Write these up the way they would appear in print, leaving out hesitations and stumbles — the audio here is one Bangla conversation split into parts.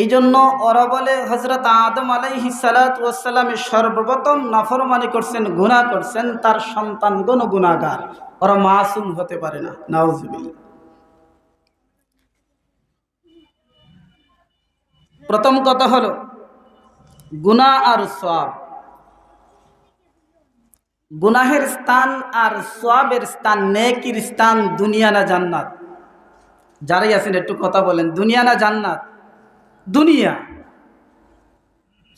এই জন্য ওরা বলে হযরত আদম আলাইহিস সালাতু ওয়াস সালামের সর্বপ্রথম নাফরমানি করছেন, গুনাহ করছেন, তার সন্তানগণ গুনাহগার, ওরা মাসুম হতে পারে না। নাউজুবিল্লাহ। প্রথম কথা হলো গুনাহ আর সওয়াব। গুনাহের স্থান আর সওয়াবের স্থান, নেকির স্থান দুনিয়া না জান্নাত? যারাই আছেন একটু কথা বলেন, দুনিয়া না জান্নাত? দুনিয়া।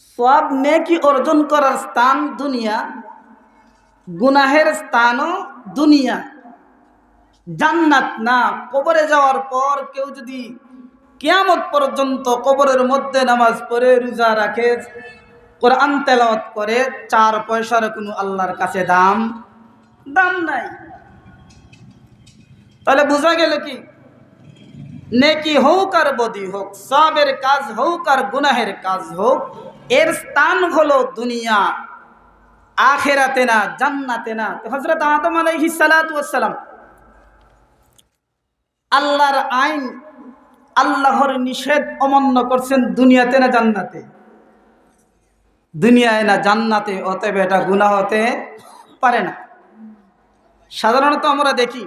সওয়াব নেকি অর্জন করার স্থান দুনিয়া, গুনাহের স্থানও দুনিয়া, জান্নাত না। কবরে যাওয়ার পর কেউ যদি কিয়ামত পর্যন্ত কবরের মধ্যে নামাজ পড়ে, রোজা রাখে, কোরআন তেলাওয়াত করে, 4 পয়সার কোনো আল্লাহর কাছে দাম নাই। তাহলে বোঝা গেল কি, নেকি হোক আর বদি হোক, সওয়াবের কাজ হোক আর গুনাহের কাজ হোক, এর স্থান হলো দুনিয়া, আখিরাতে না, জান্নাতে না। তো হযরত আদম আলাইহিস সালাতু ওয়াস সালাম আল্লাহর আইন, আল্লাহর নিষেধ অমান্য করছেন দুনিয়াতে না জান্নাতে? দুনিয়ায় না জান্নাতে, অতএব এটা গুনাহ হতে পারে না। সাধারণত আমরা দেখি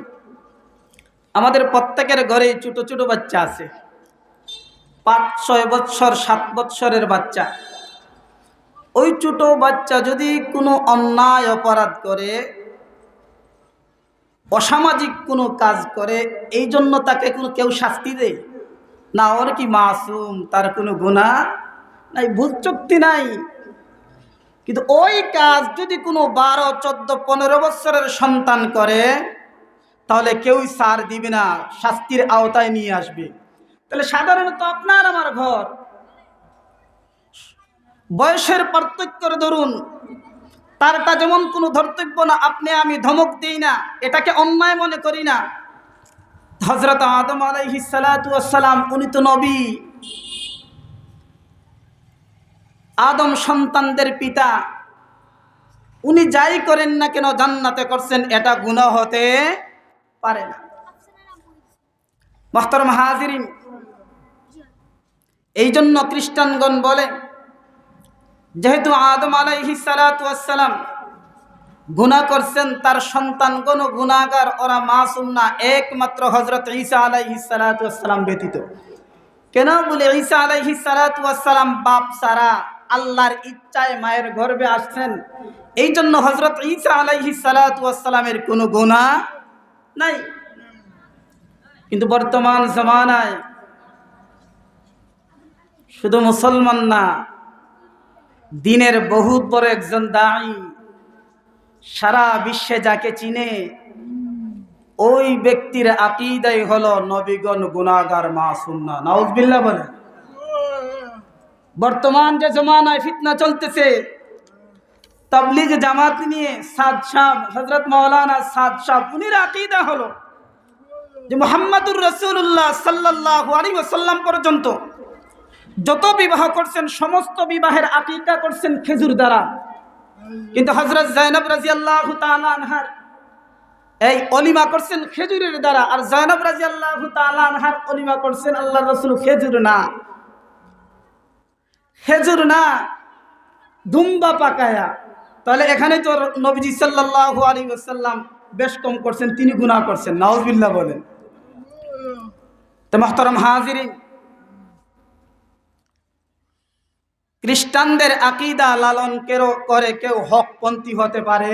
আমাদের প্রত্যেকের ঘরে ছোট ছোট বাচ্চা আছে, 5-6 বৎসর 7 বৎসরের বাচ্চা। ওই ছোট বাচ্চা যদি কোনো অন্যায় অপরাধ করে, অসামাজিক কোনো কাজ করে, এই জন্য তাকে কোনো কেউ শাস্তি দেয় না? ওর কি মাসুম, তার কোনো গুনাহ নাই, ভুল চুক্তি নাই। কিন্তু ওই কাজ যদি কোনো 12, 14, 15 বৎসরের সন্তান করে, তাহলে কেউই ছাড় দিবে না, শাস্তির আওতায় নিয়ে আসবে। তাহলে সাধারণত আপনার আমার ঘর, বয়সের পার্থক্যের দরুন তারটা যেমন কোনো ধর্তব্য না, আপনি আমি ধমক দিই না, এটাকে অন্যায় মনে করি না। হযরত আদম আলাইহিস সালাতু ওয়াস সালাম, উনি তো নবী, আদম সন্তানদের পিতা, উনি যাই করেন না কেন জান্নাতে করছেন, এটা গুনাহ হতে পারে না। মুহতারাম হাজিরিন, এই জন্য খ্রিস্টানগণ বলে, যেহেতু আদম আলাইহিস সালাতু ওয়াস সালাম গুনাহ করছেন, তার সন্তানগণ গুনাহগার, ওরা মাসুম না, একমাত্র হযরত ঈসা আলাইহিস সালাতু ওয়াস সালাম ব্যতীত। কেন বলে, ঈসা আলাইহিস সালাতু ওয়াস সালাম বাপ ছাড়া আল্লাহর ইচ্ছায় মায়ের গর্ভে আসছেন, এই জন্য হযরত ঈসা আলাইহিস সালাতু ওয়াস সালামের কোনো গুনাহ নাই। কিন্তু বর্তমান জামানায় শুধু মুসলমান না, দিনের বহুত বড় একজন দায়ী, সারা বিশ্বে যাকে চিনে, ওই ব্যক্তির আকীদাই হলো নবীগণ গুনাহগার, মাসুম না। নাউজুবিল্লাহ বলে। বর্তমান যে জামানায় ফিতনা চলতেছে, তাবলীগ জামাত নিয়ে সাদ সাহেব, হযরত মাওলানা সাদ সাহেব, উনির আকীদা হলো যে মুহাম্মাদুর রাসূলুল্লাহ সাল্লাল্লাহু আলাইহি ওয়াসাল্লাম পর্যন্ত যত বিবাহ করছেন, সমস্ত বিবাহের আকিকা করছেন খেজুর দ্বারা। কিন্তু হযরত যায়েনব রাদিয়াল্লাহু তাআলা আনহার এই অলিমা করছেন খেজুরের দ্বারা, আর যায়েনব রাদিয়াল্লাহু তাআলা আনহার অলিমা করছেন আল্লাহর রাসূল খেজুর না, খেজুর না, দুম্বা পাকায়া। তাহলে এখানে তো নবীজি সাল্লাল্লাহু আলাইহি ওয়াসাল্লাম বেশ কম করছেন, তিনি গুনাহ করছেন। নাউজুবিল্লাহ বলেন। তো মুহতারাম হাজিরিন, খ্রিস্টানদের আকীদা লালন করে কেউ হকপন্থী হতে পারে?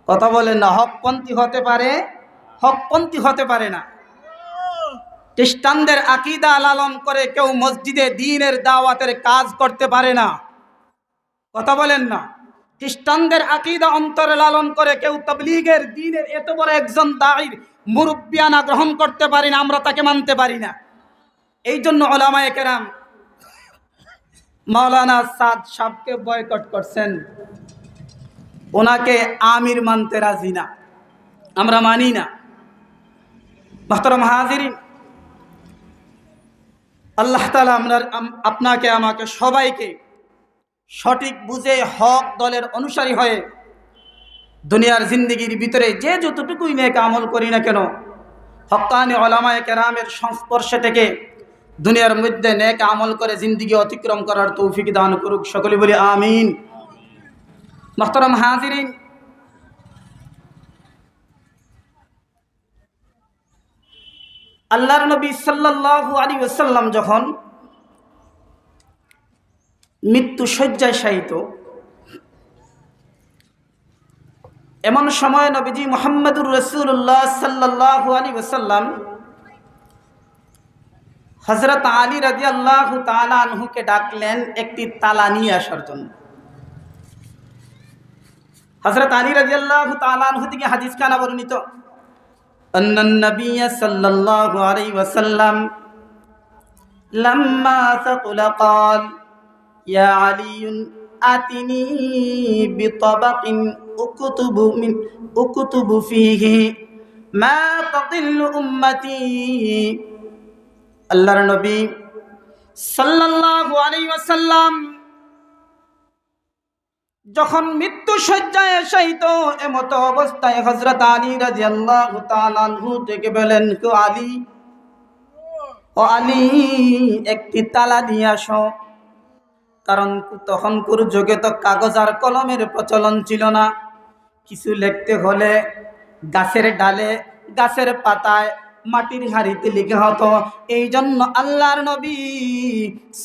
কথা বলেন না। হকপন্থী হতে পারে? হকপন্থী হতে পারে না। খ্রিস্টানদের আকীদা লালন করে কেউ মসজিদে দ্বীনের দাওয়াতের কাজ করতে পারে না। কথা বলেন না। খ্রিস্টানদের আকীদা অন্তরে লালন করে কেউ তাবলীগের দ্বীনের এত বড় একজন দায়ীর মুরব্বিয়ানা গ্রহণ করতে পারি না, আমরা তাকে মানতে পারি না। এই জন্য উলামায়ে কেরাম মাওলানা সাদ সাহেবকে বয়কট করছেন, ওনাকে আমির মানতে রাজি না, আমরা মানি না। মুহতারাম হাজিরিন, আল্লাহ তাআলা আপনাকে আমাকে সবাইকে সঠিক বুঝে হক দলের অনুসারী হয়ে দুনিয়ার জিন্দেগির ভিতরে যে যতটুকুই নেক আমল করি না কেন, হক্কানি উলামায়ে কেরামের সংস্পর্শে থেকে দুনিয়ার মধ্যে নেক আমল করে জিন্দেগি অতিক্রম করার তৌফিক দান করুক। সকলে বলি আমিন। মুহতারাম হাজিরিন, আল্লাহর নবী সাল্লাল্লাহু আলাইহি ওয়াসাল্লাম যখন মৃত্যু শয্যায় শায়িত, এমন সময় নবীজি মুহাম্মদুর রাসূলুল্লাহ সাল্লাল্লাহু আলাইহি ওয়াসাল্লাম হযরত আলী রাদিয়াল্লাহু তাআলা আনহুকে ডাকলেন একটি তালা নিয়ে আসার জন্য। হযরত আলী রাদিয়াল্লাহু তাআলা আনহু থেকে হাদিস খানা বর্ণিত, আন্নান নবী সাল্লাল্লাহু আলাইহি ওয়াসাল্লাম লাম্মা সাকুলা ক্বাল ইয়া আলী আতিনি বিতাবাকিন উকতুবু ফীহি মা তাদিল্লু উম্মতি। আল্লাহর নবী সাল্লাল্লাহু আলাইহি ওয়াসাল্লাম যখন মৃত্যু শয্যায় শায়িত, এমত অবস্থায় হযরত আলী রাদিয়াল্লাহু তাআলা আনহু ডেকে বলেন, ও আলী, একটি তালা নিয়ে আসো। কারণ তখনকার যুগে তো কাগজ আর কলমের প্রচলন ছিল না। কিছু লিখতে হলে গাছের ডালে, গাছের পাতায়, মাটির হাড়িতে লিখা হতো। এই জন্য আল্লাহর নবী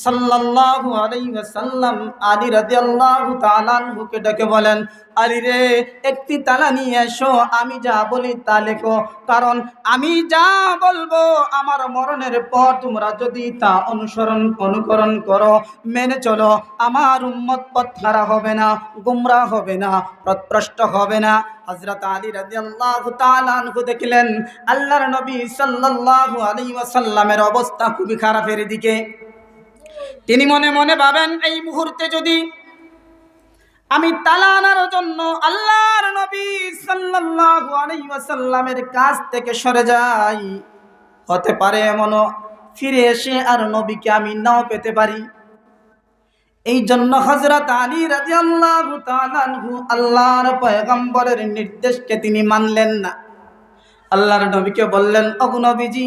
সাল্লাল্লাহু আলাইহি ওয়াসাল্লাম আলী রাদিয়াল্লাহু তাআলা আনহুকে ডেকে বলেন, আলী রে, একটি তালা নিয়ে এসো, আমি যা বলি তা লেখো। কারণ আমি যা বলবো আমার মরণের পর তোমরা যদি তা অনুকরণ করো, মেনে চলো, আমার উম্মত পথহারা হবে না, গুমরাহ হবে না, পথভ্রষ্ট হবে না। হযরত আলী রাদিয়াল্লাহু তাআলা আনহু দেখলেন আল্লাহর নবী সাল্লাল্লাহু আলাইহি ওয়াসাল্লামের অবস্থা খুবই খারাপের দিকে। তিনি মনে মনে ভাবেন, এই মুহূর্তে যদি আমি তালা আনার জন্য আল্লাহর নবী সাল্লাল্লাহু আলাইহি ওয়াসাল্লামের কাছ থেকে সরে যাই, হতে পারে এমনও ফিরে এসে আর নবীকে আমি নাও পেতে পারি। এই জন্য হযরত আলী রাদিয়াল্লাহু তাআলা আনহু আল্লাহর পয়গম্বরের নির্দেশকে তিনি মানলেন না। আল্লাহর নবীকে বললেন, ওগো নবীজি,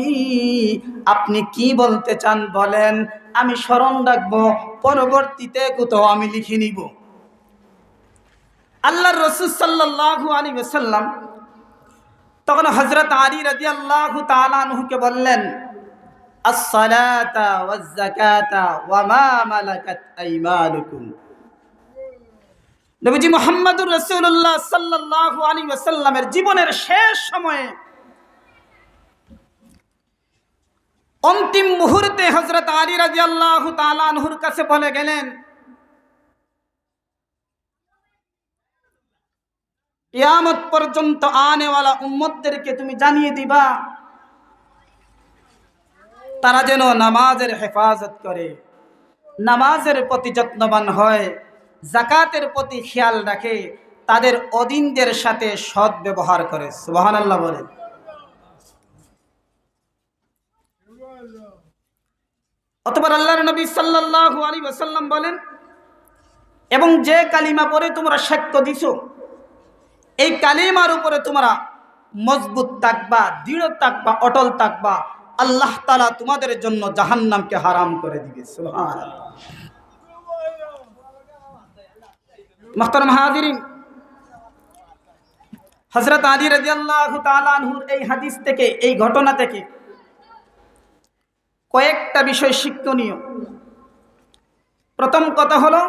আপনি কি বলতে চান বলেন, আমি স্মরণ রাখবো, পরবর্তীতে কোথাও আমি লিখে নিব। আল্লাহর রাসূল সাল্লাল্লাহু আলাইহি ওয়াসাল্লাম তখন হযরত আলী রাদিয়াল্লাহু তাআলা আনহুকে বললেন, as-salata waz-zakata wa ma malakat aymanukum। নবীজি মুহাম্মদুর রাসূলুল্লাহ সাল্লাল্লাহু আলাইহি ওয়াসাল্লামের জীবনের শেষ সময়ে অন্তিম মুহূর্তে হযরত আলী রাদিয়াল্লাহু তাআলা আনহুর কাছে বলে গেলেন, কিয়ামত পর্যন্ত আনেওয়ালা উম্মতদেরকে তুমি জানিয়ে দিবা, তারা যেন নামাজের হেফাজত করে, নামাজের প্রতি যত্নবান হয়, যাকাতের প্রতি খেয়াল রাখে, তাদের অধীনদের সাথে সৎ ব্যবহার করে। সুবহানাল্লাহ বলেন। অতঃপর আল্লাহর নবী সাল্লাল্লাহু আলাইহি ওয়াসাল্লাম বলেন, এবং যে কালিমা পড়ে তোমরা সাক্ষ্য দিছো, এই কালিমার উপরে তোমরা মজবুত থাকবা, দৃঢ় থাকবা, অটল থাকবা, আল্লাহ তাআলা তোমাদের জন্য জাহান্নামকে হারাম করে দিবে। সুবহানাল্লাহ। মুহতারাম হাজিরিন, হযরত আলী রাদিয়াল্লাহু তাআলা আনহুর এই হাদিস থেকে, এই ঘটনা থেকে কয়েকটা বিষয় শিক্ষণীয়। প্রথম কথা হলো,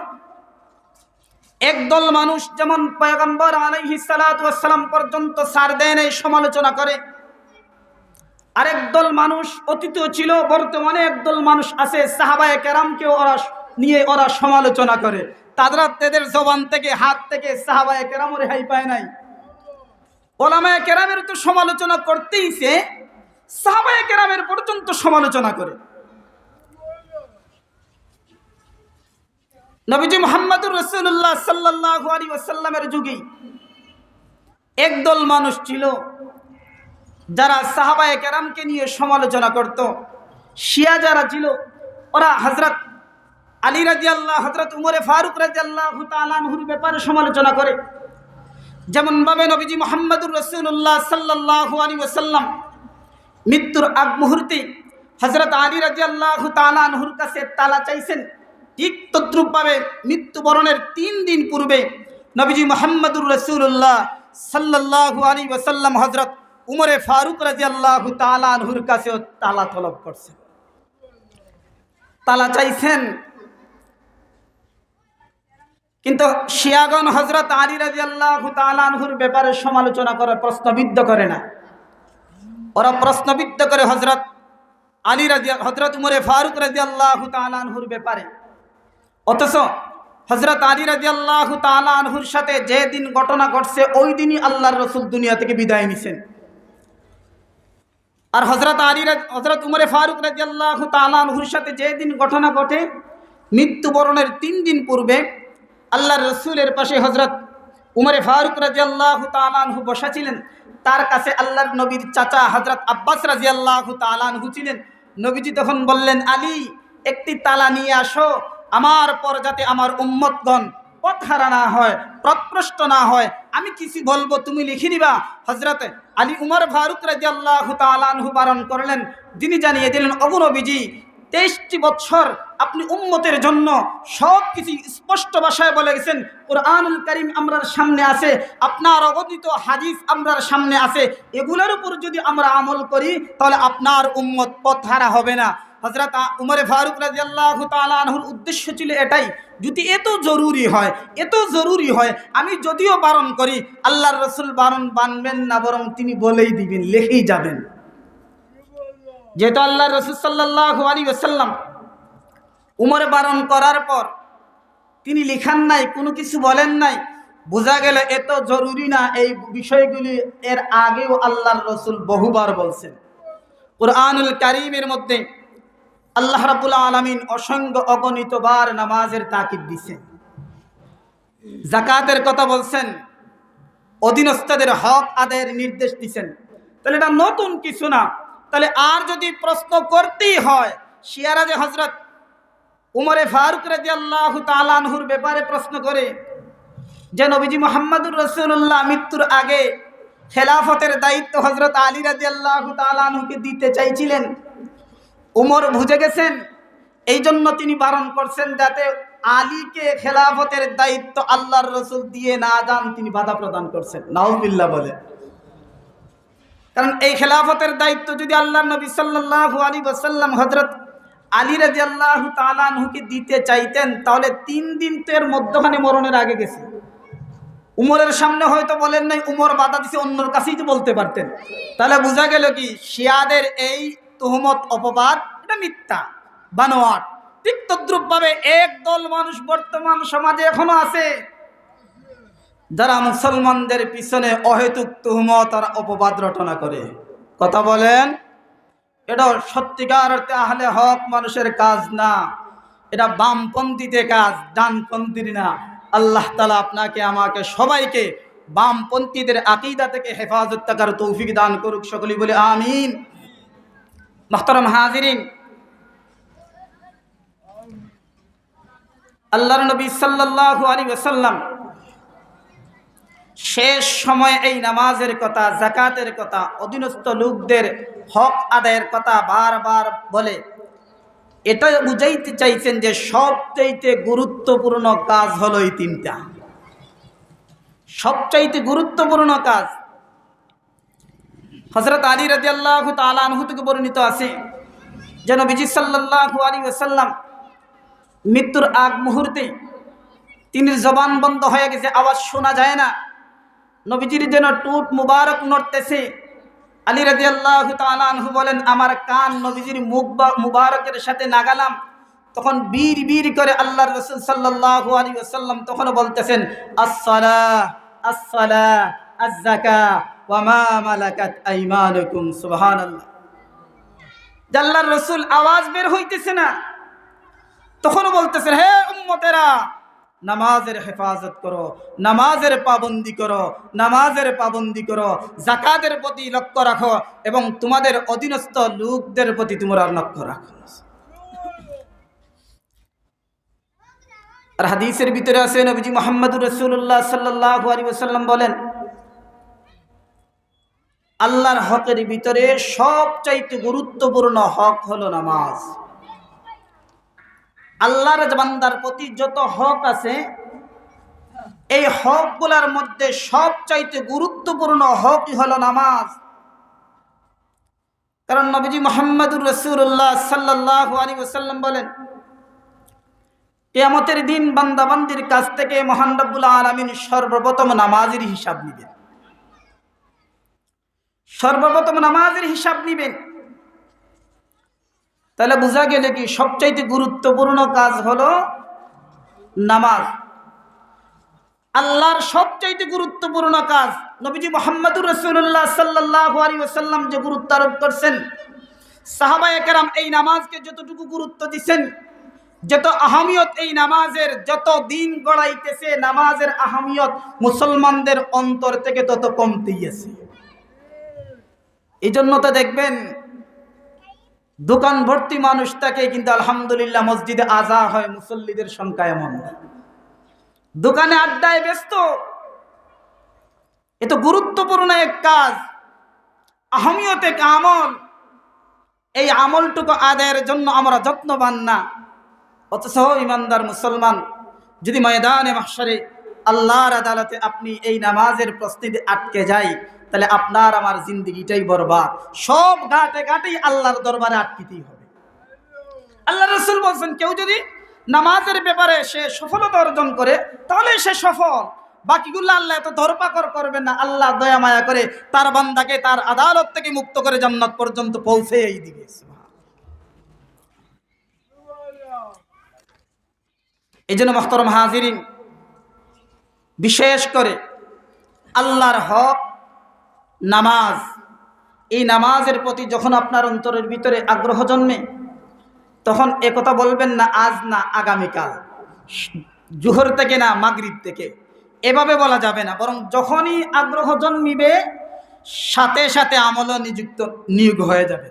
একদল মানুষ যেমন পয়গম্বর আলাইহিস সালাতু ওয়াস সালাম পর্যন্ত সার দেন, এই সমালোচনা করে, আরেক দল মানুষ অতীত ছিল, বর্তমানে একদল মানুষ আছে, সাহাবায়ে কেরামকে ওরা সমালোচনা করে। তাদের জবান থেকে, হাত থেকে সাহাবায়ে কেরাম রেহাই পায় নাই। ওলামায়ে কেরামের তো সমালোচনা করতেইছে, সাহাবায়ে কেরামের পর্যন্ত সমালোচনা করে। নবীজি মুহাম্মদুর রাসূলুল্লাহ সাল্লাল্লাহু আলাইহি ওয়াসাল্লামের যুগে একদল মানুষ ছিল যারা সাহাবায়ে কেরামকে নিয়ে সমালোচনা করত। শিয়া যারা ছিল, ওরা হযরত আলী রাদিয়াল্লাহু, হযরত উমরে ফারুক রাদিয়াল্লাহু তাআলা আনহুর ব্যাপারে সমালোচনা করে। যেমন ভাবে নবীজি মুহাম্মদুর রাসূলুল্লাহ সাল্লাল্লাহু আলাইহি ওয়াসাল্লাম মৃত্যুর আগ মুহূর্তে হযরত আলী রাদিয়াল্লাহু তাআলা আনহুর কাছে তালা চাইছেন। ঠিক তদ্রূপভাবে মৃত্যুবরণের 3 দিন পূর্বে নবীজি মুহাম্মদুর রাসূলুল্লাহ সাল্লাল্লাহু আলাইহি ওয়াসাল্লাম হযরত উমরে ফারুক রাদিয়াল্লাহু তাআলা আনহুর কাছেও তালা তলব করছেন, তালা চাইছেন। কিন্তু শিয়াগণ হযরত আলী রাদিয়াল্লাহু তাআলা আনহুর ব্যাপারে সমালোচনা করে, প্রশ্নবিদ্ধ করে না। ওরা প্রশ্নবিদ্ধ করে হযরত উমরে ফারুক রাদিয়াল্লাহু তাআলা আনহুর ব্যাপারে। অথচ হযরত আলী রাদিয়াল্লাহু তাআলা আনহুর সাথে যে দিন ঘটনা ঘটছে ওই দিনই আল্লাহর রাসূল দুনিয়া থেকে বিদায় নিছেন। আর হযরত উমরে ফারুক রাদিয়াল্লাহু তাআলা আনহুর সাথে যে দিন ঘটনা ঘটে মৃত্যুবরণের 3 দিন পূর্বে আল্লাহর রাসূলের পাশে হযরত উমরে ফারুক রাদিয়াল্লাহু তাআলা আনহু বসা ছিলেন। তার কাছে আল্লাহর নবীর চাচা হযরত আব্বাস রাদিয়াল্লাহু তাআলা আনহু ছিলেন। নবীজি তখন বললেন, আলী একটি তালা নিয়ে আসো, আমার পর যাতে আমার উম্মতগণ পথহারা না হয়, পথভ্রষ্ট না হয়। আমি কিছু বলবো তুমি লিখে নিবা। হযরত আলী উমর ফারুক রাদিয়াল্লাহু তাআলা আনহু বারণ করলেন। যিনি জানিয়ে দিলেন, ওগো নবীজি 23টি বছর আপনি উম্মতের জন্য সব কিছু স্পষ্ট ভাষায় বলে গেছেন। কুরআনুল কারীম আমরার সামনে আছে, আপনার অবতীত হাদিস আমরার সামনে আছে। এগুলোর উপর যদি আমরা আমল করি তাহলে আপনার উম্মত পথহারা হবে না। হযরত উমরে ফারুক রাদিয়াল্লাহু তাআলা আনহুর উদ্দেশ্য ছিল এটাই, যদি এত জরুরি হয় আমি যদিও বারণ করি আল্লাহর রাসূল বারণ মানবেন না, বরং তিনি বলেই দিবেন, লিখেই যাবেন। যেহেতু আল্লাহর রাসূল সাল্লাল্লাহু আলাইহি ওয়াসাল্লাম উমর বারণ করার পর তিনি লিখান নাই, কোনো কিছু বলেন নাই, বোঝা গেল এত জরুরি না। এই বিষয়গুলি এর আগেও আল্লাহর রাসূল বহুবার বলছেন। কুরআনুল কারীমের মধ্যে আল্লাহ রাব্বুল আলামিন অসংখ্য অগণিতবার নামাজের তাকিদ দিয়েছেন, যাকাতের কথা বলছেন, অধীনস্থদের হক আদায়ের নির্দেশ দিয়েছেন। তাহলে এটা নতুন কিছু না। তাহলে আর যদি প্রশ্ন করতেই হয়, শিয়ারা যে হযরত উমরে ফারুক রাদিয়াল্লাহু তাআলা আনহুর ব্যাপারে প্রশ্ন করে যে নবীজি মুহাম্মদুর রাসূলুল্লাহ মৃত্যুর আগে খেলাফতের দায়িত্ব হযরত আলী রাদিয়াল্লাহু তাআলা আনহুকে দিতে চাইছিলেন, উমর বুঝে গেছেন, এই জন্য তিনি বারণ করছেন যাতে আলীকে খেলাফতের দায়িত্ব আল্লাহর রাসূল দিয়ে না যান, তিনি বাধা প্রদান করছেন। নাউযুবিল্লাহ বলে। কারণ এই খেলাফতের দায়িত্ব যদি আল্লাহর নবী সাল্লাল্লাহু আলাইহি ওয়াসাল্লাম হযরত আলী রাদিয়াল্লাহু তাআলা আনহুকে দিতে চাইতেন তাহলে 3 দিন তো এর মধ্যখানে মরণের আগে গেছে। উমরের সামনে হয়তো বলেন নাই, উমর বাধা দিছে, অন্যর কাছেই তো বলতে পারতেন। তাহলে বোঝা গেল কি শিয়াদের এই তুহমত অপবাদ এটা মিথ্যা, বানোয়াট। ঠিক তদ্রূপভাবে একদল মানুষ বর্তমান সমাজে এখনো আছে যারা মুসলমানদের পিছনে অহেতুক তুহমত আর অপবাদ রটনা করে। কথা বলেন, এটা সত্যিকার অর্থে আহলে হক মানুষের কাজ না, এটা বামপন্থীদের কাজ, ডানপন্থীর না। আল্লাহ তাআলা আপনাকে আমাকে সবাইকে বামপন্থীদের আকীদা থেকে হেফাজত থাকার তৌফিক দান করুক। সকলেই বলে আমিন। মুহতারাম হাজিরিন, আল্লাহর নবী সাল্লাল্লাহু আলাইহি ওয়াসাল্লাম শেষ সময়ে এই নামাজের কথা, যাকাতের কথা, অধীনস্থ লোকদের হক আদায়ের কথা বারবার বলে এটা বুঝাইতে চাইছেন যে সবচাইতে গুরুত্বপূর্ণ কাজ হলো এই 3টা। সবচাইতে গুরুত্বপূর্ণ কাজ। হযরত আলী রাদিয়াল্লাহু তাআলা আনহু থেকে বর্ণিত আছে যে নবীজি সাল্লাল্লাহু আলাইহি ওয়াসাল্লাম মৃত্যুর আগ মুহূর্তে তিনি জবান বন্ধ হয়ে গেছে, আওয়াজ শোনা যায় না। নবীজির যেন টুট মুবারক নড়তেছে। আলী রাদিয়াল্লাহু তাআলা আনহু বলেন, আমার কান নবীজির মুখ মুবারকের সাথে নাগালাম। তখন বীর বীর করে আল্লাহর রাসূল সাল্লাল্লাহু আলাইহি ওয়াসাল্লাম তখন বলতেছেন, আসসালাহ আসসালাহ আয-যাকাত ওয়া মা মালাকাত আইমানুকুম। সুবহানাল্লাহ। আল্লাহর রাসূল আওয়াজ বের হইতেছে না, তখন বলতেছেন, হে উম্মতেরা, নামাজের হেফাজত করো, নামাজের পাবন্দি করো, নামাজের পাবন্দি করো, যাকাতের প্রতি লক্ষ্য রাখো এবং তোমাদের অধীনস্থ লোকদের প্রতি তোমরা লক্ষ্য রাখো। আর হাদিসের ভিতরে আছে নবীজি মুহাম্মদুর রাসূলুল্লাহ সাল্লাল্লাহু আলাইহি ওয়াসাল্লাম বলেন, আল্লাহর হকের ভিতরে সবচাইতে গুরুত্বপূর্ণ হক হলো নামাজ। আল্লাহর বান্দার প্রতি যত হক আছে, এই হকগুলোর মধ্যে সবচাইতে গুরুত্বপূর্ণ হকই হলো নামাজ। কারণ নবীজি মুহাম্মদুর রাসূলুল্লাহ সাল্লাল্লাহু আলাইহি ওয়াসাল্লাম বলেন, কিয়ামতের দিন বান্দাবান্দির কাছ থেকে মহান রব্বুল আলামিন সর্বপ্রথম নামাজের হিসাব নেবেন। সর্বপ্রথম নামাজের হিসাব নেবেন। তাহলে বোঝা গেল কি সবচাইতে গুরুত্বপূর্ণ কাজ হলো নামাজ। আল্লাহর সবচাইতে গুরুত্বপূর্ণ কাজ নবীজি মুহাম্মদুর রাসূলুল্লাহ সাল্লাল্লাহু আলাইহি ওয়াসাল্লাম যে গুরুত্ব আরোপ করছেন, সাহাবায়ে কেরাম এই নামাজকে যতটুকু গুরুত্ব দিচ্ছেন, যত আহমিয়ত এই নামাজের, যত দিন গড়াইতেছে নামাজের আহমিয়ত মুসলমানদের অন্তর থেকে তত কমতেই আছে। এই জন্য তো দেখবেন দোকান ভর্তি মানুষ থাকে, কিন্তু আলহামদুলিল্লাহ মসজিদে আজা হয় মুসল্লিদের সংখ্যা এমন না। দোকানে আড্ডায় ব্যস্ত। এ তো গুরুত্বপূর্ণ এক কাজ, আহমিয়ত এক আমল। এই আমলটুকু আদায়ের জন্য আমরা যত্নবান না। অথচ ইমানদার মুসলমান যদি ময়দানে মাহশারে আল্লাহর আদালতে আপনি এই নামাজের প্রস্তুতি আটকে যাই, তাহলে আপনার আমার জিন্দেগিটাই বরবাদ। সব ঘাটে ঘাটেই আল্লাহর দরবারে আটকিতেই হবে। আল্লাহ রাসূল বলছেন, কেউ যদি নামাজের ব্যাপারে সে সফলতা অর্জন করে তাহলে সে সফল। বাকিগুলো আল্লাহ এত ধরপাকড় করবেন না। আল্লাহ দয়া মায়া করে তার বান্দাকে তার আদালত থেকে মুক্ত করে জান্নাত পর্যন্ত পৌঁছেই দিবে। এই জন্য মুহতারাম হাজিরিন, বিশেষ করে আল্লাহর হক নামাজ, এই নামাজের প্রতি যখন আপনার অন্তরের ভিতরে আগ্রহ জন্মে, তখন একথা বলবেন না আজ না আগামীকাল, জোহর থেকে না মাগরিব থেকে, এভাবে বলা যাবে না। বরং যখনই আগ্রহ জন্মিবে সাথে সাথে আমলও নিয়োগ হয়ে যাবে,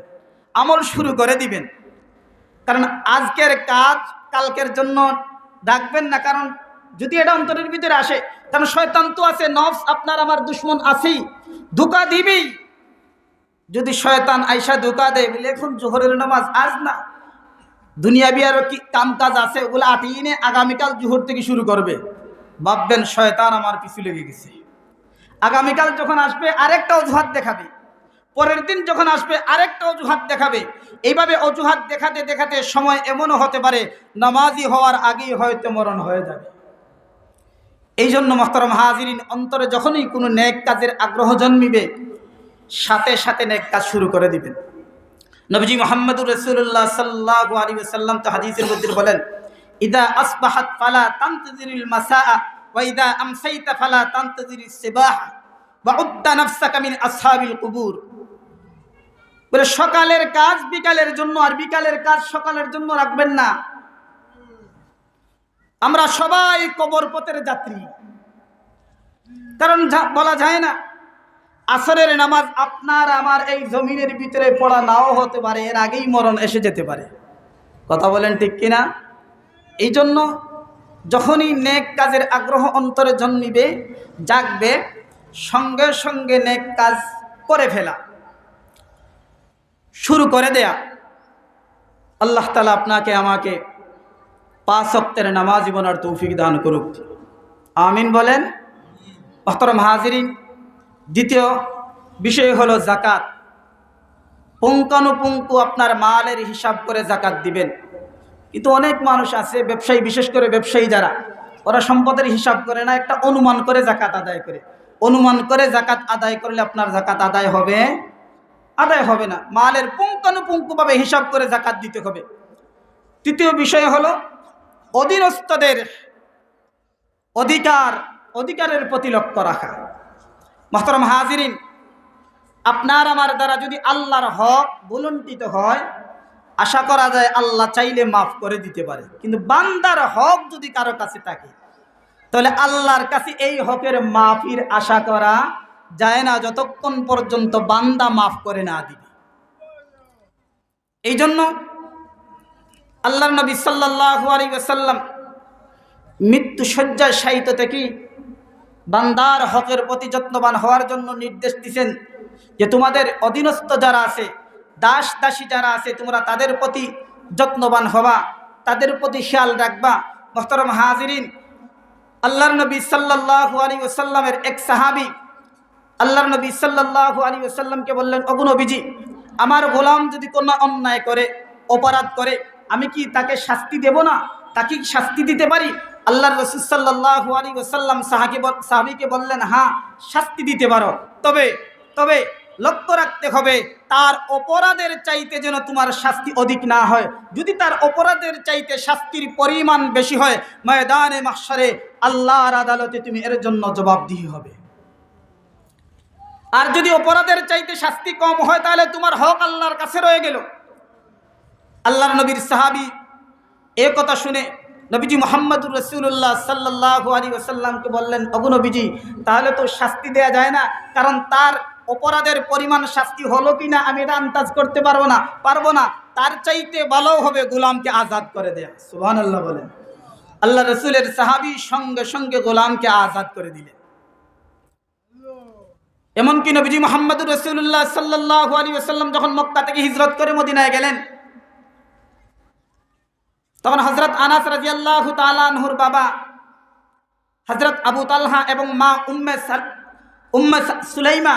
আমল শুরু করে দিবেন। কারণ আজকের কাজ কালকের জন্য ডাকবেন না। কারণ যদি এটা অন্তরের ভিতরে আসে, কারণ শয়তান তো আছে, নফস আপনার আমার দুশ্মন আছেই, ধোঁকা দিবেই। যদি শয়তান আইসা ধোঁকা দেয় বলে এখন জোহরের নামাজ আজ না, দুনিয়াবি আরো কি কাম কাজ আছে ওগুলো আটিয়ে নিয়ে আগামীকাল জোহর থেকে শুরু করবে, ভাববেন শয়তান আমার পিছু লেগে গেছে। আগামীকাল যখন আসবে আরেকটা অজুহাত দেখাবে, পরের দিন যখন আসবে আরেকটা অজুহাত দেখাবে। এইভাবে অজুহাত দেখাতে দেখাতে সময় এমনও হতে পারে নামাজি হওয়ার আগেই হয়তো মরণ হয়ে যাবে। এই জন্য মুহতারাম হাজিরিন, অন্তরে যখনই কোনো নেক কাজের আগ্রহ জন্মিবে সাথে সাথে নেক কাজ শুরু করে দিবেন। নবীজি মুহাম্মদুর রাসূলুল্লাহ সাল্লাল্লাহু আলাইহি ওয়াসাল্লাম তো হাদিসের মধ্যে বলেন, ইদা আসবাহাত ফালা তানতাজিরিল মাসাআ ওয়া ইদা আমসাইতা ফালা তানতাজিরিস সিবাহ ওয়া উদ্দা নাফসাকা মিন আসহাবিল কুবুর। বলে সকালের কাজ বিকালের জন্য আর বিকালের কাজ সকালের জন্য রাখবেন না। আমরা সবাই কবর পথের যাত্রী। কারণ বলা যায় না আসরের নামাজ আপনার আমার এই জমিনের ভিতরে পড়া নাও হতে পারে, এর আগেই মরণ এসে যেতে পারে। কথা বলেন ঠিক কিনা? এই জন্য যখনই নেক কাজের আগ্রহ অন্তরে জন্মিবে জাগবে, সঙ্গে সঙ্গে নেক কাজ করে ফেলা, শুরু করে দেয়া। আল্লাহ তাআলা আপনাকে আমাকে 5 ওয়াক্তের নামাজ পড়ার তৌফিক দান করুক, আমিন বলেন। মুহতারাম হাজিরিন, দ্বিতীয় বিষয় হলো যাকাত। পুঙ্খানুপুঙ্খু আপনার মালের হিসাব করে যাকাত দিবেন। কিন্তু অনেক মানুষ আছে ব্যবসায়ী, বিশেষ করে ব্যবসায়ী যারা, ওরা সম্পদের হিসাব করে না, একটা অনুমান করে যাকাত আদায় করে। অনুমান করে যাকাত আদায় করলে আপনার যাকাত আদায় হবে? আদায় হবে না। মালের পুঙ্খানুপুঙ্খুভাবে হিসাব করে যাকাত দিতে হবে। তৃতীয় বিষয় হলো অধীনস্থদের অধিকারের প্রতি লক্ষ্য রাখা। মুহতারাম হাজিরিন, আপনার আমার দ্বারা যদি আল্লাহর হক ভুলণ্ঠিত হয়, আশা করা যায় আল্লাহ চাইলে মাফ করে দিতে পারে। কিন্তু বান্দার হক যদি কারো কাছে থাকে, তাহলে আল্লাহর কাছে এই হকের মাফির আশা করা যায় না যতক্ষণ পর্যন্ত বান্দা মাফ করে না দিবে। এই জন্য আল্লাহর নবী সাল্লাল্লাহু আলাইহি ওয়াসাল্লাম মৃত্যু শয্যায় শায়িত থেকে বান্দার হকের প্রতি যত্নবান হওয়ার জন্য নির্দেশ দিয়েছেন। যে তোমাদের অধীনস্থ যারা আছে, দাস দাসী যারা আছে, তোমরা তাদের প্রতি যত্নবান হবা, তাদের প্রতি খেয়াল রাখবা। মোহতরম হাজিরিন, আল্লাহর নবী সাল্লাল্লাহু আলাইহি ওয়াসাল্লামের এক সাহাবী আল্লাহর নবী সাল্লাল্লাহু আলাইহি ওয়াসাল্লামকে বললেন, ওগো নবীজি, আমার গোলাম যদি কোনো অন্যায় করে, অপরাধ করে, আমি কি তাকে শাস্তি দেব না? তাকে কি শাস্তি দিতে পারি? আল্লাহর রাসূল সাল্লাল্লাহু আলাইহি ওয়াসাল্লাম সাহাবীকে বললেন, হ্যাঁ, শাস্তি দিতে পারো, তবে তবে লক্ষ্য রাখতে হবে তার অপরাধের চাইতে যেন তোমার শাস্তি অধিক না হয়। যদি তার অপরাধের চাইতে শাস্তির পরিমাণ বেশি হয়, ময়দানে মাহশারে আল্লাহর আদালতে তুমি এর জন্য জবাবদিহি হবে। আর যদি অপরাধের চাইতে শাস্তি কম হয়, তাহলে তোমার হক আল্লাহর কাছে রয়ে গেল। আল্লাহর নবীর সাহাবী এই কথা শুনে নবীজি মুহাম্মদুর রাসূলুল্লাহ সাল্লাল্লাহু আলাইহি ওয়াসাল্লামকে বললেন, ওগো নবীজি, তাহলে তো শাস্তি দেয়া যায় না, কারণ তার অপরাধের পরিমাণ শাস্তি হলো কিনা আমি এটা আন্দাজ করতে পারবো না। তার চাইতে ভালো হবে গোলামকে আজাদ করে দেয়া। সুবহানাল্লাহ বলেন। আল্লাহ রাসূলের সাহাবী সঙ্গে সঙ্গে গোলামকে আজাদ করে দিলেন। এমনকি নবীজি মুহাম্মদুর রাসূলুল্লাহ সাল্লাল্লাহু আলাইহি ওয়াসাল্লাম যখন মক্কা থেকে হিজরত করে মদিনায় গেলেন, তখন হযরত আনাস রাদিয়াল্লাহু তাআলা আনহুর বাবা হযরত আবু তালহা এবং মা উম্মে সুলাইমা,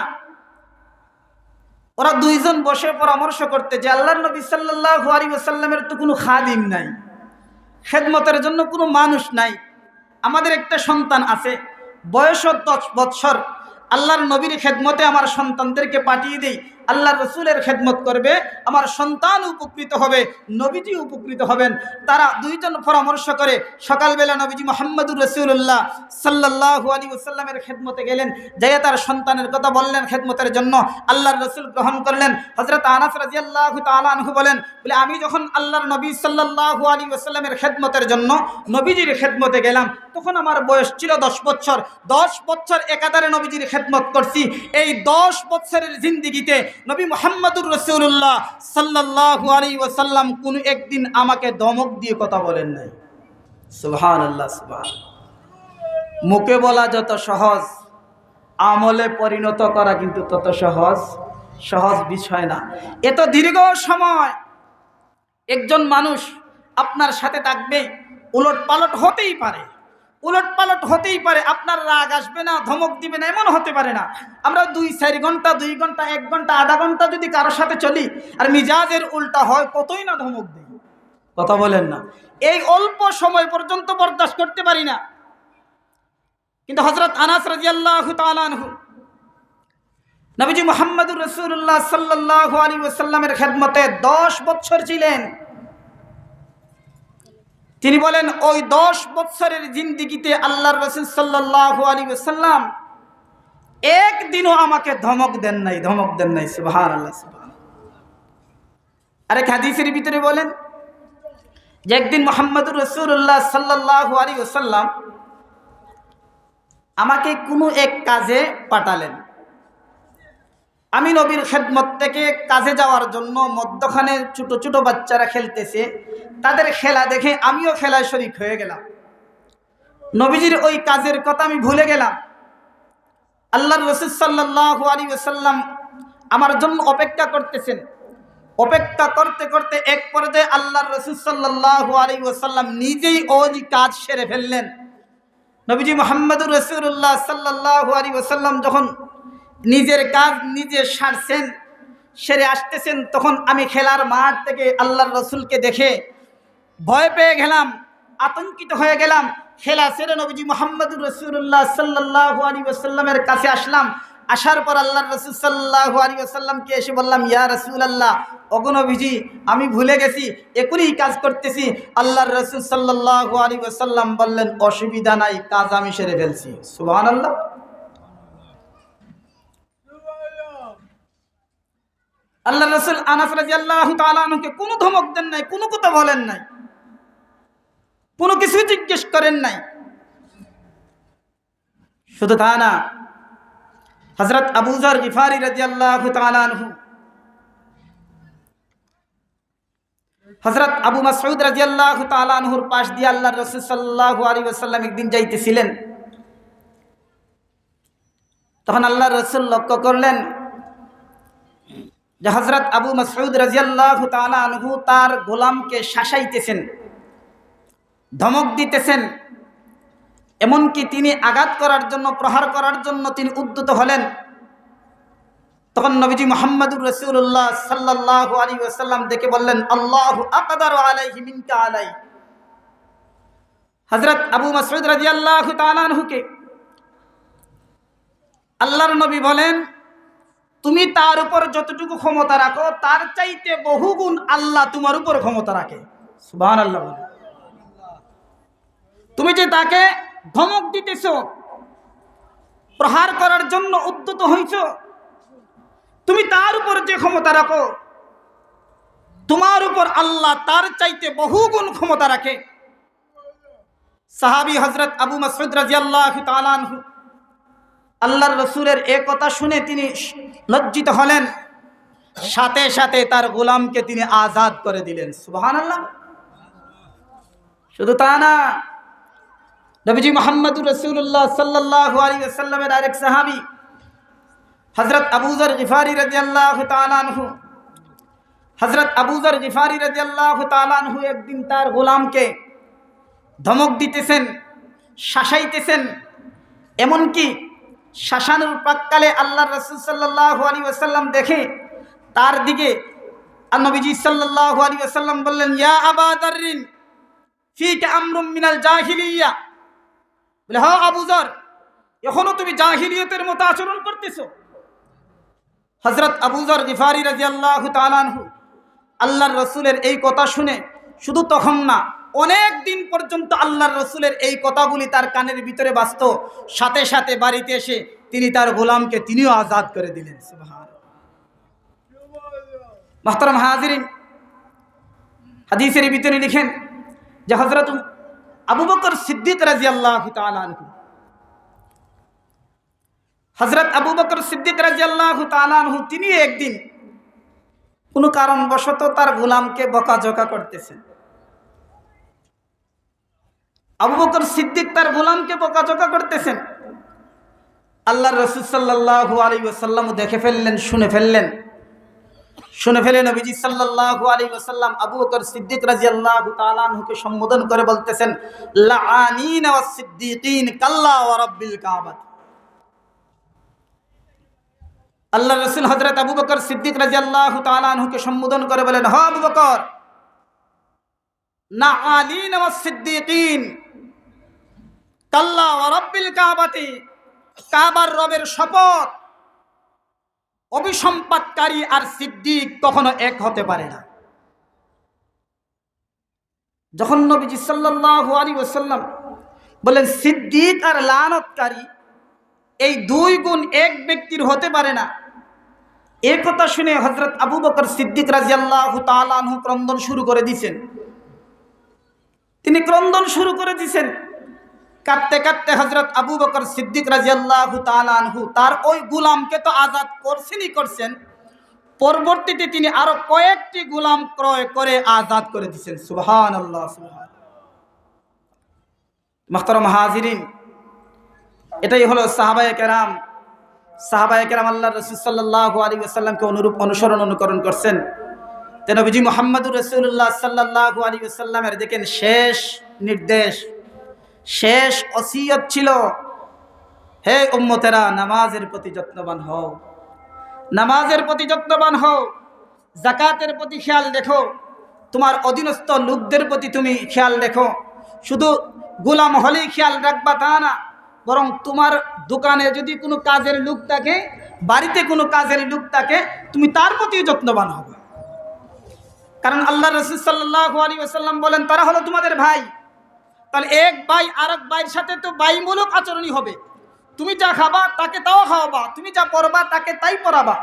ওরা দুইজন বসে পরামর্শ করতে যে আল্লাহর নবী সাল্লাল্লাহু আলাইহি ওয়াসাল্লামের তো কোনো খাদিম নাই, খেদমতের জন্য কোনো মানুষ নাই, আমাদের একটা সন্তান আছে, বয়স 10 বৎসর, আল্লাহর নবীর খেদমতে আমার সন্তানদেরকে পাঠিয়ে দেই, আল্লাহর রসুলের খেদমত করবে, আমার সন্তান উপকৃত হবে, নবীজি উপকৃত হবেন। তারা দুইজন পরামর্শ করে সকালবেলা নবীজি মুহাম্মদুর রাসূলুল্লাহ সাল্লাল্লাহু আলাইহি ওয়াসাল্লামের খেদমতে গেলেন, যাইয়া তার সন্তানের কথা বললেন খেদমতের জন্য। আল্লাহর রসুল গ্রহণ করলেন। হযরত আনাস রাদিয়াল্লাহু তাআলা আনহু বলেন, আমি যখন আল্লাহর নবী সাল্লাল্লাহু আলাইহি ওয়াসাল্লামের খেদমতের জন্য নবীজির খেদমতে গেলাম, তখন আমার বয়স ছিল 10 বছর। 10 বছর একাধারে নবীজির খেদমত করছি। এই 10 বছরের জিন্দেগিতে নবী মুহাম্মদুর রাসূলুল্লাহ সাল্লাল্লাহু আলাইহি ওয়াসাল্লাম কোনো একদিন আমাকে ধমক দিয়ে কথা বলেন নাই। সুবহানাল্লাহ, সুবহানাল্লাহ। মুখে বলা যত সহজ, আমলে পরিণত করা কিন্তু তত সহজ বিষয় না। এত দীর্ঘ সময় একজন মানুষ আপনার সাথে থাকবে, উলটপালট হতেই পারে, আপনার রাগ আসবে না, ধমক দিবে না, এমন হতে পারে না। আমরা 2-4 ঘন্টা, 2 ঘন্টা, 1 ঘন্টা, আধা ঘন্টা যদি কারোর সাথে চলি আর মিজাজের উল্টা হয়, কতই না ধমক দিই, কথা বলেন না। এই অল্প সময় পর্যন্ত বরদাস্ত করতে পারি না। কিন্তু হযরত আনাস রাদিয়াল্লাহু তাআলা আনহু নবীজি মুহাম্মদুর রাসূলুল্লাহ সাল্লাল্লাহু আলাইহি ওয়াসাল্লামের খেদমতে 10 বছর ছিলেন। তিনি বলেন, ওই 10 বছরের জিন্দেগিতে আল্লাহর রাসূল সাল্লাল্লাহু আলাইহি ওয়াসাল্লাম একদিনও আমাকে ধমক দেন নাই। সুবহানাল্লাহ, সুবহানাল্লাহ। আরেক হাদিসের ভিতরে বলেন যে একদিন মুহাম্মদুর রাসূলুল্লাহ সাল্লাল্লাহু আলাইহি ওয়াসাল্লাম আমাকে কোনো এক কাজে পাঠালেন। আমি নবীর খেদমত থেকে কাজে যাওয়ার জন্য মধ্যখানে ছোট ছোট বাচ্চারা খেলতেছে, তাদের খেলা দেখে আমিও খেলায় শরীক হয়ে গেলাম। নবীজির ওই কাজের কথা আমি ভুলে গেলাম। আল্লাহর রাসূল সাল্লাল্লাহু আলাইহি ওয়াসাল্লাম আমার জন্য অপেক্ষা করতেছেন। অপেক্ষা করতে করতে এক পর্যায়ে আল্লাহর রাসূল সাল্লাল্লাহু আলাইহি ওয়াসাল্লাম নিজেই ওই কাজ সেরে ফেললেন। নবীজি মুহাম্মদুর রাসূলুল্লাহ সাল্লাল্লাহু আলাইহি ওয়াসাল্লাম যখন নিজের কাজ নিজে সারছেন, সেরে আসতেছেন, তখন আমি খেলার মাঠ থেকে আল্লাহর রাসূলকে দেখে ভয় পেয়ে গেলাম, আতঙ্কিত হয়ে গেলাম। খেলা সেরে নবীজি মুহাম্মদুর রাসূলুল্লাহ সাল্লাল্লাহু আলাইহি ওয়াসাল্লামের কাছে আসলাম। আসার পর আল্লাহর রাসূল সাল্লাল্লাহু আলাইহি ওয়াসাল্লামকে এসে বললাম, ইয়া রাসূলুল্লাহ, ওগো নবীজি, আমি ভুলে গেছি, এখনই কাজ করতেছি। আল্লাহর রাসূল সাল্লাল্লাহু আলাইহি ওয়াসাল্লাম বললেন, অসুবিধা নাই, কাজ আমি সেরে ফেলছি। সুবহানাল্লাহ। আল্লাহর রাসূল আনাস রাদিয়াল্লাহু তাআলা আনহুকে কোনো ধমক দেন নাই, কোনো কথা বলেন নাই, কোনো কিছু জিজ্ঞেস করেন নাই। শুধু তা না, হযরত আবু যর গিফারি রাদিয়াল্লাহু তাআলা আনহু, হযরত আবু মাসউদ রাদিয়াল্লাহু তাআলা আনহুর পাশ দিয়ে আল্লাহর রাসূল সাল্লাল্লাহু আলাইহি ওয়াসাল্লাম একদিন যাইতেছিলেন। তখন আল্লাহর রাসূল লক্ষ্য করলেন যে হযরত আবু মাসউদ রাদিয়াল্লাহু তাআলা আনহু তার গোলামকে শাসাইতেছেন, ধমক দিতেছেন, এমনকি তিনি আঘাত করার জন্য, প্রহার করার জন্য তিনি উদ্যত হলেন। তখন নবীজি মুহাম্মদুর রাসূলুল্লাহ সাল্লাল্লাহু আলাইহি ওয়াসাল্লাম দেখে বললেন, আল্লাহু আকদারু আলাইহি মিনকা আলাই। হযরত আবু মাসউদ রাদিয়াল্লাহু তাআলা আনহুকে আল্লাহর নবী বলেন, তুমি তার উপর যতটুকু ক্ষমতা রাখো তার চাইতে বহুগুণ আল্লাহ তোমার উপর ক্ষমতা রাখে। সুবহানাল্লাহ। তুমি যে তাকে ধমক দিতেছো, প্রহার করার জন্য উদ্যত হইছো, তুমি তার উপর যে ক্ষমতা রাখো তোমার উপর আল্লাহ তার চাইতে বহুগুণ ক্ষমতা রাখে। সাহাবী হযরত আবু মাসউদ রাদিয়াল্লাহু তাআলা আনহু আল্লাহর রাসূলের এই কথা শুনে তিনি লজ্জিত হলেন, সাথে সাথে তার গোলামকে তিনি আজাদ করে দিলেন। সুবহানাল্লাহ। শুধু তা না, নবীজি মুহাম্মদুর রাসূলুল্লাহ সাল্লাল্লাহু আলাইহি ওয়াসাল্লামের আরেক সাহাবী হযরত আবু যর গিফারি রাদিয়াল্লাহু তাআলা আনহু, হযরত আবু যর গিফারি রাদিয়াল্লাহু তাআলা আনহু একদিন তার গোলামকে ধমক দিতেছেন, শাসাইতেছেন, এমনকি শাসানোর প্রাক্কালে আল্লাহর রাসূল সাল্লাল্লাহু আলাইহি ওয়াসাল্লাম দেখে তার দিকে আর নবীজি সাল্লাল্লাহু আলাইহি ওয়াসাল্লাম বললেন, ইয়া আবা যাররিন ফীকা আমরুম মিনাল জাহিলিয়া। বলে, হ্যাঁ আবু যর, এখনো তুমি জাহিলিয়তের মতো আচরণ করতেছো। হযরত আবু যর গিফারি রাদিয়াল্লাহু তাআলা আনহু আল্লাহর রাসূলের এই কথা শুনে শুধু তখন না, অনেক দিন পর্যন্ত আল্লাহর রাসূলের এই কথাগুলি তার কানের ভিতরে বাজত। সাথে সাথে বাড়িতে এসে তিনি তার গোলামকে তিনিও আজাদ করে দিলেন। সুবহানাল্লাহ। মুহতারাম হাজিরিন, হাদিসের ভিতরে লিখেন যে হযরত আবু বকর সিদ্দিক রাদিয়াল্লাহু তাআলা আনহু, হযরত আবু বকর সিদ্দিক রাদিয়াল্লাহু তাআলা আনহু তিনি একদিন কোনো কারণবশত তার গোলামকে বকাঝকা করতেছেন। আবু বকর সিদ্দিক তার গোলামকে বকাঝকা করতেছেন। আল্লাহর রাসূল সাল্লাল্লাহু আলাইহি ওয়াসাল্লাম দেখে ফেললেন, শুনে ফেলে নবীজি সাল্লাল্লাহু আলাইহি ওয়াসাল্লাম আবু বকর সিদ্দিক রাদিয়াল্লাহু তাআলা আনহুকে সম্বোধন করে বলতেছেন, লাআনিন ওয়াস সিদ্দিকিন কাল্লা ওয়া রাব্বিল কাবা। আল্লাহর রাসূল হযরত আবু বকর সিদ্দিক রাদিয়াল্লাহু তাআলা আনহুকে সম্বোধন করে বলেন, হে আবু বকর, লাআনিন ওয়াস সিদ্দিকিন কাল্লা ওয়া রাব্বিল কাবাতি, কাবার রবের শপথ, অভিসম্পাদকারী আর সিদ্দিক কখনো এক হতে পারে না। যখন নবীজি সাল্লাল্লাহু আলাইহি ওয়াসাল্লাম বলেন সিদ্দিক আর লানত,কারী এই দুই গুণ এক ব্যক্তির হতে পারে না, এই কথা শুনে হযরত আবু বকর সিদ্দিক রাদিয়াল্লাহু তাআলা আনহু ক্রন্দন শুরু করে দিয়েছেন। তিনি ক্রন্দন শুরু করে দিয়েছেন। কাঁদতে কাঁদতে হযরত আবু বকর সিদ্দিক রাদিয়াল্লাহু তাআলা আনহু তার ওই গোলামকে তো আজাদ করছেন, পরবর্তীতে তিনি আরো কয়েকটি গোলাম ক্রয় করে আজাদ করে দিয়েছেন। সুবহানাল্লাহ, সুবহানাল্লাহ। মুহতারাম হাজিরিন, এটাই হলো সাহাবায়ে কেরাম। আল্লাহর রাসূল সাল্লাল্লাহু আলাইহি ওয়াসাল্লামকে অনুকরণ করছেন। তে নবীজি মুহাম্মদুর রাসূলুল্লাহ সাল্লাল্লাহু আলাইহি ওয়াসাল্লামের দেখেন শেষ নির্দেশ, শেষ ওসিয়ত ছিল, হে উম্মতেরা, নামাজের প্রতি যত্নবান হও, নামাজের প্রতি যত্নবান হও, যাকাতের প্রতি খেয়াল দেখো, তোমার অধীনস্থ লোকদের প্রতি তুমি খেয়াল দেখো। শুধু গোলাম হলেই খেয়াল রাখবা তা না, বরং তোমার দোকানে যদি কোনো কাজের লোক থাকে, বাড়িতে কোনো কাজের লোক থাকে, তুমি তার প্রতি যত্নবান হবে। কারণ আল্লাহর রাসূল সাল্লাল্লাহু আলাইহি ওয়াসাল্লাম বলেন, তারা হলো তোমাদের ভাই। তাহলে এক ভাই আরেক ভাইয়ের সাথে তো ভাইমূলক আচরণই হবে। তুমি যা খাবা তাকে তাও খাওয়াবা, তুমি যা পরবা তাকে তাই পরাবা।